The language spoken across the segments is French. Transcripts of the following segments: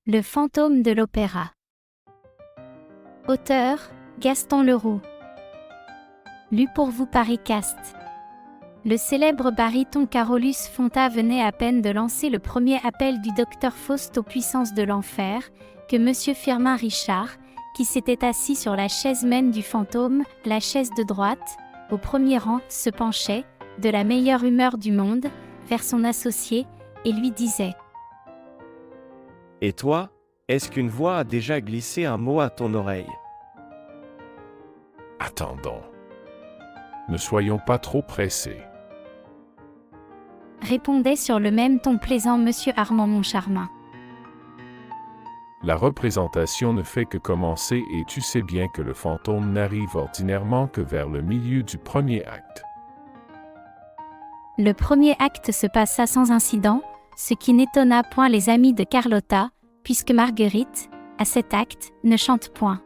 Le fantôme de l'opéra. Auteur, Gaston Leroux. Lu pour vous par Icast. Le célèbre baryton Carolus Fonta venait à peine de lancer le premier appel du docteur Faust aux puissances de l'enfer, que Monsieur Firmin Richard, qui s'était assis sur la chaise maine du fantôme, la chaise de droite, au premier rang, se penchait, de la meilleure humeur du monde, vers son associé, et lui disait : « Et toi, est-ce qu'une voix a déjà glissé un mot à ton oreille ? » Attendons. Ne soyons pas trop pressés. Répondait sur le même ton plaisant Monsieur Armand Moncharmin. La représentation ne fait que commencer et tu sais bien que le fantôme n'arrive ordinairement que vers le milieu du premier acte. Le premier acte se passa sans incident, ce qui n'étonna point les amis de Carlotta, puisque Marguerite, à cet acte, ne chante point.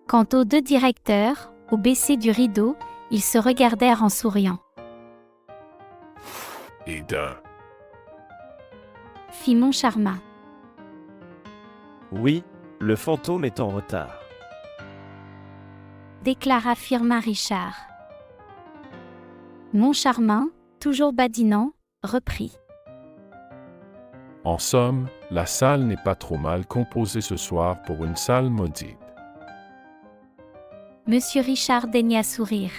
Quant aux deux directeurs, au baisser du rideau, ils se regardèrent en souriant. Et d'un. Fit Moncharmin. Oui, le fantôme est en retard. Déclara Firmin Richard. Moncharmin, toujours badinant, reprit. En somme, la salle n'est pas trop mal composée ce soir pour une salle maudite. Monsieur Richard daigna sourire.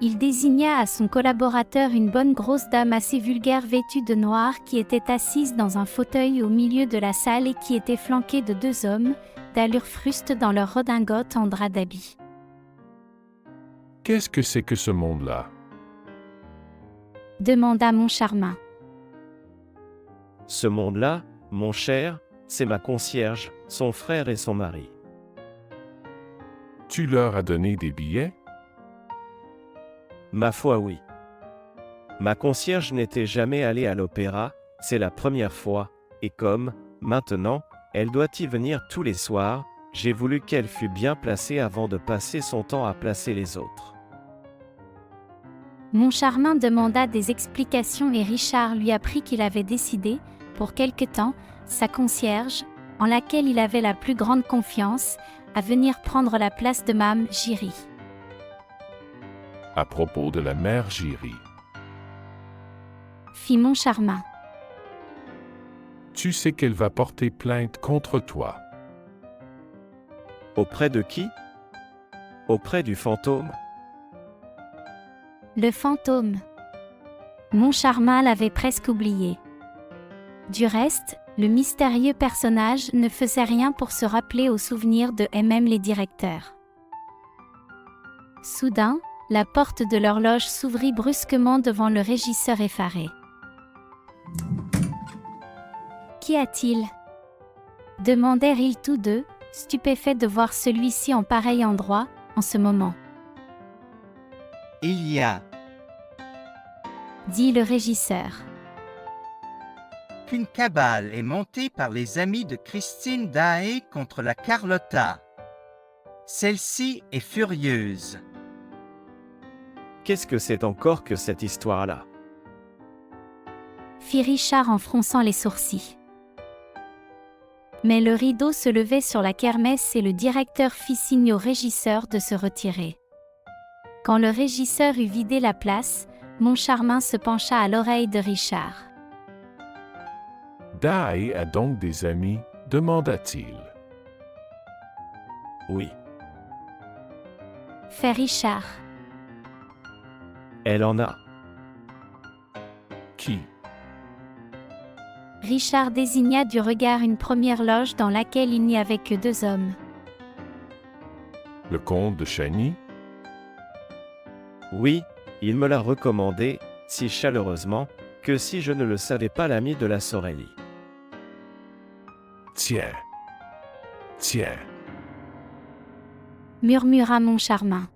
Il désigna à son collaborateur une bonne grosse dame assez vulgaire vêtue de noir qui était assise dans un fauteuil au milieu de la salle et qui était flanquée de deux hommes, d'allure fruste dans leur redingote en drap d'habit. Qu'est-ce que c'est que ce monde-là ? Demanda Moncharmin. Ce monde-là, mon cher, c'est ma concierge, son frère et son mari. Tu leur as donné des billets ? Ma foi oui. Ma concierge n'était jamais allée à l'opéra, c'est la première fois, et comme, maintenant, elle doit y venir tous les soirs, j'ai voulu qu'elle fût bien placée avant de passer son temps à placer les autres. Moncharmin demanda des explications et Richard lui apprit qu'il avait décidé, pour quelque temps, sa concierge, en laquelle il avait la plus grande confiance, à venir prendre la place de Mame Giry. À propos de la mère Giry. Fit Moncharmin. Tu sais qu'elle va porter plainte contre toi. Auprès de qui ? Auprès du fantôme ? Le fantôme. Moncharmin l'avait presque oublié. Du reste, le mystérieux personnage ne faisait rien pour se rappeler au souvenir de MM les directeurs. Soudain, la porte de l'horloge s'ouvrit brusquement devant le régisseur effaré. « Qu'y a-t-il » demandèrent-ils tous deux, stupéfaits de voir celui-ci en pareil endroit, en ce moment. « Il y a, » dit le régisseur, qu'une cabale est montée par les amis de Christine Daae contre la Carlotta. Celle-ci est furieuse. Qu'est-ce que c'est encore que cette histoire-là ? fit Richard en fronçant les sourcils. Mais le rideau se levait sur la kermesse et le directeur fit signe au régisseur de se retirer. Quand le régisseur eut vidé la place, Moncharmin se pencha à l'oreille de Richard. Daae a donc des amis ? Demanda-t-il. Oui. Fait Richard. Elle en a. Qui ? Richard désigna du regard une première loge dans laquelle il n'y avait que deux hommes. Le comte de Chagny ? Oui, il me l'a recommandé, si chaleureusement, que si je ne le savais pas l'ami de la Sorelli. Tiens. Tiens. Murmura Moncharmin.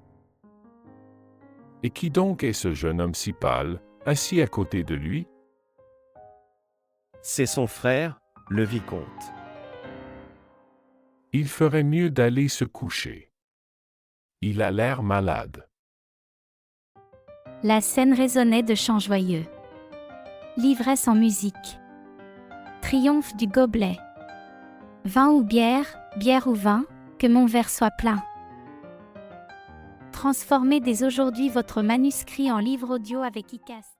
Et qui donc est ce jeune homme si pâle, assis à côté de lui ? C'est son frère, le vicomte. Il ferait mieux d'aller se coucher. Il a l'air malade. La scène résonnait de chants joyeux. L'ivresse en musique. Triomphe du gobelet. Vin ou bière, bière ou vin, que mon verre soit plein. Transformez dès aujourd'hui votre manuscrit en livre audio avec ICAST.